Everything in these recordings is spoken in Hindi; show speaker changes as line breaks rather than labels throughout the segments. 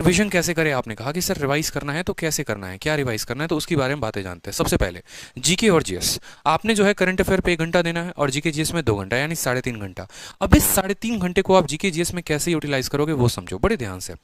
रिवीजन कैसे करें, आपने कहा कि सर रिवाइज करना है तो कैसे करना है, क्या रिवाइज करना है, तो उसकी बारे में बातें जानते हैं। सबसे पहले जीके और जीएस, आपने जो है करंट अफेयर पे 1 घंटा देना है और जीके जीएस में 2 घंटा, यानी 3.5 घंटा। अब इस 3.5 घंटे को आप जीके जीएस में कैसे यूटिलाइज करोगे वो समझो बड़े ध्यान से,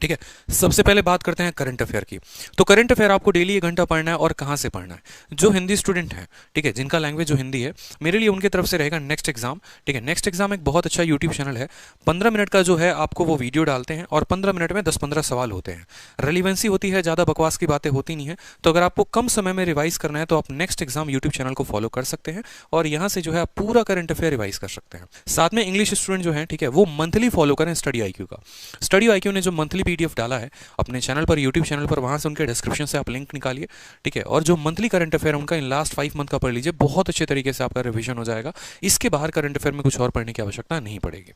ठीक है। सबसे पहले बात करते हैं करंट अफेयर की। तो करंट अफेयर आपको डेली 1 घंटा पढ़ना है, और कहां से पढ़ना है? जो हिंदी स्टूडेंट हैं, ठीक है, जिनका लैंग्वेज जो हिंदी है, मेरे लिए उनकी तरफ से रहेगा नेक्स्ट एग्जाम, ठीक है। नेक्स्ट एग्जाम एक बहुत अच्छा यूट्यूब चैनल है, 15 मिनट का जो है आपको वो वीडियो डालते हैं, और 15 मिनट में 10-15 सवाल होते हैं। रेलिवेंसी होती है, ज़्यादा बकवास की बातें होती नहीं है। तो अगर आपको कम समय में रिवाइज करना है तो आप नेक्स्ट एग्जाम यूट्यूब चैनल को फॉलो कर सकते हैं, और यहाँ से जो है आप पूरा करंट अफेयर रिवाइज कर सकते हैं। साथ में इंग्लिश स्टूडेंट जो है, ठीक है, वो मंथली फॉलो करें स्टडी आईक्यू का। स्टडी आईक्यू ने जो मंथली पीडीएफ डाला है अपने चैनल पर, यूट्यूब चैनल पर, वहां से उनके डिस्क्रिप्शन से आप लिंक निकालिए, ठीक है। और जो मंथली करंट अफेयर उनका इन लास्ट 5 मंथ का पढ़ लीजिए, बहुत अच्छे तरीके से आपका रिवीजन हो जाएगा। इसके बाहर करंट अफेयर में कुछ और पढ़ने की आवश्यकता नहीं पड़ेगी,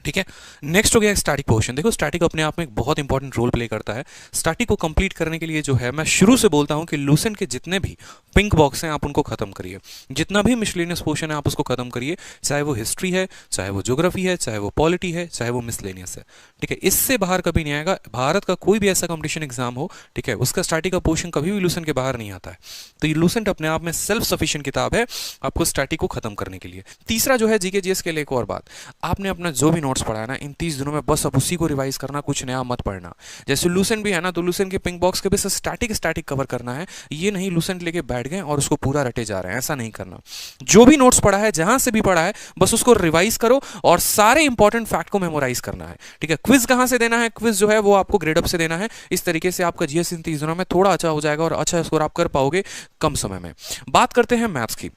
ठीक है। नेक्स्ट हो गया स्टैटिक पोर्शन। देखो स्टैटिक अपने आप में एक बहुत इंपॉर्टेंट रोल प्ले करता है। स्टैटिक को कंप्लीट करने के लिए जो है, मैं शुरू से बोलता हूं कि लूसेंट के जितने भी पिंक बॉक्स हैं आप उनको खत्म करिए, जितना भी मिसलेनियस पोर्शन है आप उसको खत्म करिए, चाहे वो हिस्ट्री है, चाहे वो ज्योग्राफी है, चाहे वो पॉलिटी है, चाहे वो मिसलेनियस है, ठीक है। इससे बाहर कभी नहीं आएगा। भारत का कोई भी ऐसा कंपटीशन एग्जाम हो, ठीक है, उसका स्टैटिक का पोर्शन कभी भी लूसेंट के बाहर नहीं आता है। तो ये लूसेंट अपने आप में सेल्फ सफिशिएंट किताब है आपको स्टैटिक को खत्म करने के लिए। तीसरा जो है जीके जीएस के लिए एक और बात, आपने अपना जो भी नोट्स पढ़ा है ना इन 30 दिनों में, बस अब उसी को रिवाइज करना, कुछ नया मत पढ़ना। जैसे लूसेंट भी है ना, तो लूसेंट के पिंक बॉक्स के भी स्टैटिक कवर करना है। ये नहीं लूसेंट लेके बैठ गए और उसको पूरा रटे जा रहे हैं, ऐसा नहीं करना। जो भी नोट्स पढ़ा है, जहां से भी पढ़ा है, बस उसको रिवाइज करो और सारे इंपॉर्टेंट फैक्ट को मेमोराइज करना है, ठीक है। क्विज कहां से देना है? क्विज जो है वो आपको ग्रेड अप से देना है। इस तरीके से आपका जीएस इन 30 दिनों में थोड़ा अच्छा हो जाएगा और अच्छा स्कोर आप कर पाओगे कम समय में। बात करते हैं मैथ्स की।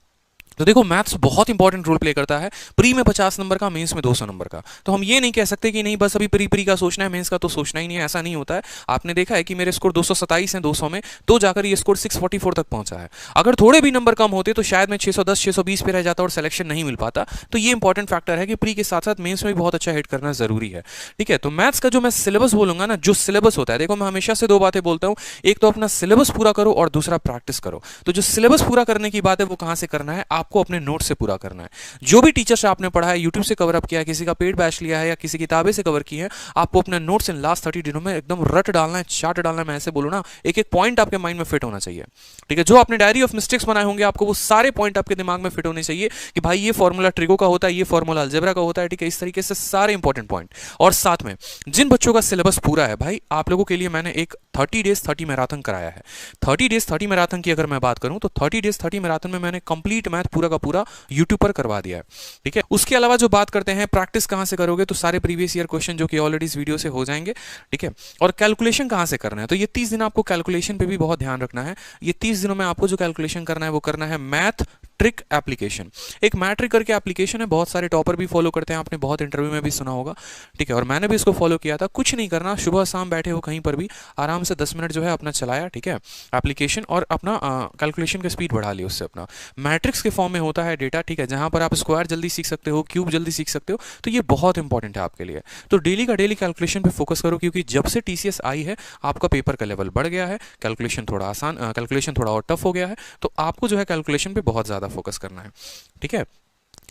तो देखो मैथ्स बहुत इंपॉर्टेंट रोल प्ले करता है। प्री में 50 नंबर का, मेंस में 200 नंबर का। तो हम ये नहीं कह सकते कि नहीं बस अभी प्री का सोचना है, मेंस का तो सोचना ही नहीं है, ऐसा नहीं होता है। आपने देखा है कि मेरे स्कोर 227 हैं 200 में, तो जाकर ये स्कोर 644 तक पहुंचा है। अगर थोड़े भी नंबर कम होते तो शायद मैं 610 620 पे रह जाता और सिलेक्शन नहीं मिल पाता। तो ये इंपॉर्टेंट फैक्टर है कि प्री के साथ साथ मेंस में भी बहुत अच्छा हिट करना जरूरी है, ठीक है। तो मैथ्स का जो मैं सिलेबस बोलूंगा ना, जो सिलेबस होता है, देखो मैं हमेशा से 2 बातें बोलता हूं, एक तो अपना सिलेबस पूरा करो और दूसरा प्रैक्टिस करो। तो जो सिलेबस पूरा करने की बात है वो कहां से करना है? आपको अपने नोट से पूरा करना है। जो भी टीचर से आपने पढ़ा है, यूट्यूब से कवर अप किया है, किसी का पेड बैच लिया है या किसी किताबें से कवर की है, आपको अपने नोट्स इन लास्ट 30 दिनों में एकदम रट डालना है, चार्ट डालना है। मैं ऐसे बोलूं ना, एक एक पॉइंट आपके माइंड में फिट होना चाहिए, ठीक है। जो आपने डायरी ऑफ मिस्टेक्स बनाए होंगे, आपको वो सारे पॉइंट आपके दिमाग में फिट होने चाहिए कि भाई ये फॉर्मूला ट्रिगो का होता है, ये फॉर्मूला अलजेब्रा का होता है, ठीक है। इस तरीके से सारे इंपॉर्टेंट पॉइंट। और साथ में जिन बच्चों का सिलेबस पूरा है, भाई आप लोगों के लिए मैंने एक 30 डेज 30 मैराथन कराया है। 30 डेज 30 मैराथन की अगर मैं बात करूं तो 30 डेज 30 मैराथन में मैंने कंप्लीट मैथ पूरा का पूरा यूट्यूब पर करवा दिया है, ठीक है। उसके अलावा जो बात करते हैं प्रैक्टिस कहां से करोगे, तो सारे प्रीवियस ईयर क्वेश्चन जो कि ऑलरेडी इस वीडियो से हो जाएंगे, ठीक है। और कैलकुलेशन कहां से करना है, तो ये 30 दिन आपको कैलकुलेशन पे भी बहुत ध्यान रखना है। ये 30 दिनों में आपको जो कैलकुलेशन करना है वो करना है मैथ ट्रिक एप्लीकेशन। एक मैथ ट्रिक करके एप्लीकेशन है, बहुत सारे टॉपर भी फॉलो करते हैं, आपने बहुत इंटरव्यू में भी सुना होगा, ठीक है। और मैंने भी इसको फॉलो किया था। कुछ नहीं करना, सुबह शाम बैठे हो कहीं पर भी, आराम से 10 मिनट जो है अपना चलाया, ठीक है, एप्लीकेशन, और अपना कैलकुलेशन का स्पीड बढ़ा लिया उससे। अपना मैट्रिक्स के फॉर्म में होता है डेटा, ठीक है, जहां पर आप स्क्वायर जल्दी सीख सकते हो, क्यूब जल्दी सीख सकते हो। तो ये बहुत इंपॉर्टेंट है आपके लिए। तो डेली का डेली कैलकुलेशन पे फोकस करो, क्योंकि जब से टीसीएस आई है आपका पेपर का लेवल बढ़ गया है, कैलकुलेशन थोड़ा आसान, कैलकुलेशन थोड़ा और टफ हो गया है। तो आपको जो है कैलकुलेशन पे बहुत ज्यादा फोकस करना है, ठीक है।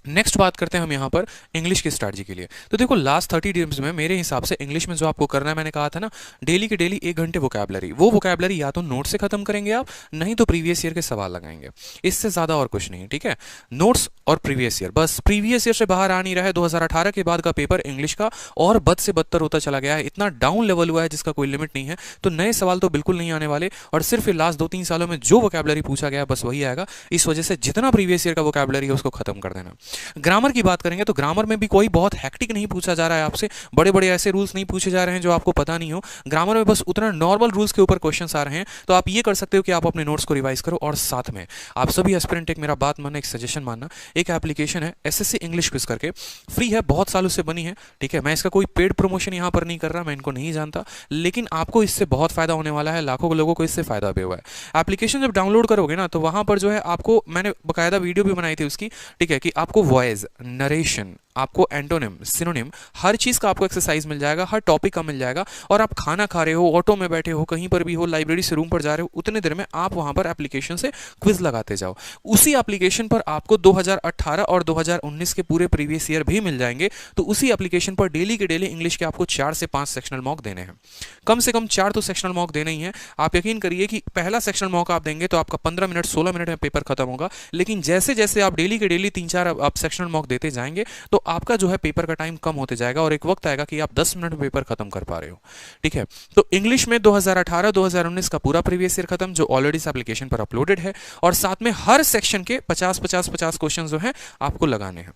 नेक्स्ट बात करते हैं हम यहाँ पर इंग्लिश की स्ट्रैटेजी के लिए। तो देखो लास्ट 30 डेज में मेरे हिसाब से इंग्लिश में जो आपको करना है, मैंने कहा था ना, डेली के डेली 1 घंटे वोकैबुलरी। वो वोकैबुलरी या तो नोट से खत्म करेंगे आप, नहीं तो प्रीवियस ईयर के सवाल लगाएंगे। इससे ज्यादा और कुछ नहीं, ठीक है। नोट्स और प्रीवियस ईयर, बस प्रीवियस ईयर से बाहर आ नहीं रहा है। 2018 के बाद का पेपर इंग्लिश का और बद से बदतर होता चला गया है, इतना डाउन लेवल हुआ है जिसका कोई लिमिट नहीं है। तो नए सवाल तो बिल्कुल नहीं आने वाले, और सिर्फ लास्ट 2-3 सालों में जो वोकैबुलरी पूछा गया बस वही आएगा। इस वजह से जितना प्रीवियस ईयर का वोकैबुलरी है उसको खत्म कर देना। ग्रामर की बात करेंगे तो ग्रामर में भी कोई बहुत हैक्टिक नहीं पूछा जा रहा है आपसे, बड़े बड़े ऐसे रूल्स नहीं पूछे जा रहे हैं जो आपको पता नहीं हो। ग्रामर में बस उतना नॉर्मल रूल्स के ऊपर क्वेश्चंस आ रहे हैं। तो आप ये कर सकते हो कि आप अपने नोट्स को रिवाइज करो, और साथ में आप सभी एस्पिरेंट एक मेरा बात मानना, एक सजेशन मानना, एक एप्लीकेशन है एसएससी इंग्लिश क्विज करके, फ्री है, बहुत सालों से बनी है, ठीक है। मैं इसका कोई पेड प्रमोशन यहां पर नहीं कर रहा, मैं इनको नहीं जानता, लेकिन आपको इससे बहुत फायदा होने वाला है, लाखों लोगों को इससे फायदा भी हुआ है। एप्लीकेशन जब डाउनलोड करोगे ना, तो वहां पर जो है आपको, मैंने बकायदा वीडियो भी बनाई थी उसकी, ठीक है, कि आपको वॉइस, नरेशन, आपको एंटोनिम, सिनोनिम, हर चीज़ का आपको एक्सरसाइज मिल जाएगा, हर टॉपिक का मिल जाएगा। और आप खाना खा रहे हो, ऑटो में बैठे हो, कहीं पर भी हो, लाइब्रेरी से रूम पर जा रहे हो, उतने देर में आप वहाँ पर एप्लीकेशन से क्विज लगाते जाओ। उसी एप्लीकेशन पर आपको 2018 और 2019 के पूरे प्रीवियस ईयर भी मिल जाएंगे। तो उसी एप्लीकेशन पर डेली के डेली इंग्लिश के आपको 4 से 5 सेक्शनल मॉक देने हैं, कम से कम 4 तो सेक्शनल मॉक देने ही हैं। आप यकीन करिए कि पहला सेक्शनल मॉक आप देंगे तो आपका 15 मिनट 16 मिनट में पेपर खत्म होगा, लेकिन जैसे जैसे आप डेली के डेली 3-4 आप सेक्शनल मॉक देते जाएंगे तो आपका जो है पेपर का टाइम कम होते जाएगा और एक वक्त आएगा कि आप 10 मिनट में पेपर खत्म कर पा रहे हो। ठीक है, तो इंग्लिश में 2018-2019 का पूरा प्रीवियस ईयर खत्म, जो ऑलरेडी इस एप्लीकेशन पर अपलोडेड है, और साथ में हर सेक्शन के 50-50-50 क्वेश्चन जो हैं आपको लगाने हैं।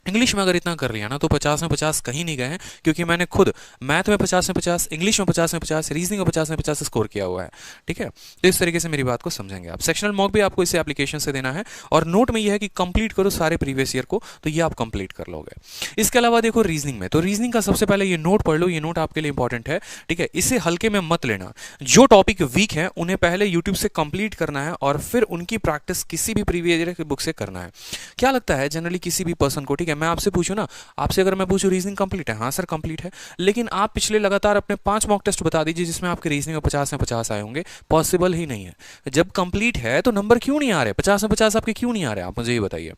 इंग्लिश में अगर इतना कर लिया ना तो 50 में 50 कहीं नहीं गए हैं, क्योंकि मैंने खुद मैथ में 50 में 50, इंग्लिश में 50 में 50, रीजनिंग में 50 में 50 स्कोर किया हुआ है। ठीक है, तो इस तरीके से मेरी बात को समझेंगे आप। सेक्शनल मॉक भी आपको इसे एप्लीकेशन से देना है, और नोट में यह है कि कंप्लीट करो सारे प्रीवियस ईयर को, तो ये आप कंप्लीट कर लोगे। इसके अलावा देखो रीजनिंग में, तो रीजनिंग का सबसे पहले ये नोट पढ़ लो, ये नोट आपके लिए इंपॉर्टेंट है। ठीक है, इसे हल्के में मत लेना। जो टॉपिक वीक है उन्हें पहले यूट्यूब से कंप्लीट करना है और फिर उनकी प्रैक्टिस किसी भी प्रीवियस ईयर की बुक से करना है। क्या लगता है जनरली किसी भी पर्सन को, ठीक है, मैं आपसे पूछूं ना, आपसे अगर मैं पूछूं रीजनिंग कंप्लीट है, हाँ सर कंप्लीट है, लेकिन आप पिछले लगातार अपने 5 मॉक टेस्ट बता दीजिए जिसमें आपके रीजनिंग में 50 में 50 आए होंगे, पॉसिबल ही नहीं है। जब कंप्लीट है तो नंबर क्यों नहीं आ रहे, 50 में 50 आपके क्यों नहीं आ रहे, आप मुझे ये बताइए।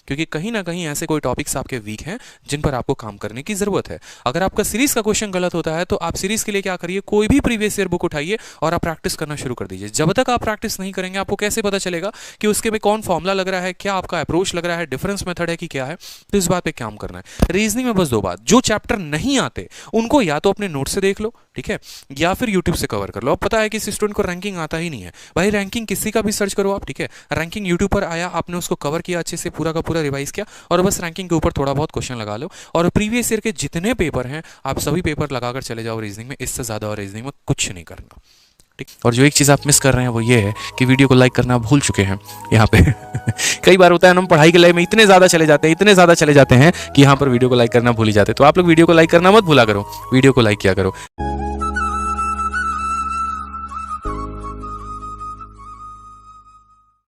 क्योंकि कहीं ना कहीं ऐसे कोई टॉपिक्स आपके वीक हैं जिन पर आपको काम करने की जरूरत है। अगर आपका सीरीज का क्वेश्चन गलत होता है तो आप सीरीज के लिए क्या करिए, कोई भी प्रीवियस ईयर बुक उठाइए और आप प्रैक्टिस करना शुरू कर दीजिए। जब तक आप प्रैक्टिस नहीं करेंगे आपको कैसे पता चलेगा कि उसके में कौन फॉर्मुला लग रहा है, क्या आपका अप्रोच लग रहा है, डिफरेंस मेथड है कि क्या है। तो इस बात पे काम करना है। रीजनिंग में बस 2 बात, जो चैप्टर नहीं आते उनको या तो अपने नोट से देख लो, ठीक है, या फिर यूट्यूब से कवर कर लो। अब पता है कि इस स्टूडेंट को रैंकिंग आता ही नहीं है, भाई रैंकिंग किसी का भी सर्च करो आप, ठीक है, रैंकिंग यूट्यूब पर आया, आपने उसको कवर किया अच्छे से, पूरा का पूरा रिवाइज किया और बस रैंकिंग के ऊपर थोड़ा बहुत क्वेश्चन लगा लो, और प्रीवियस ईयर के जितने पेपर हैं आप सभी पेपर लगाकर चले जाओ रीजनिंग में। इससे ज़्यादा और रीजनिंग में कुछ नहीं करना, ठीक। और जो एक चीज़ आप मिस कर रहे हैं वो ये है कि वीडियो को लाइक करना भूल चुके हैं यहाँ पे कई बार होता है हम पढ़ाई के लाइफ में इतने ज़्यादा चले जाते हैं, इतने ज़्यादा चले जाते हैं कि यहाँ पर वीडियो को लाइक करना भूल ही जाते हैं। तो आप लोग वीडियो को लाइक करना मत भूला करो, वीडियो को लाइक किया करो।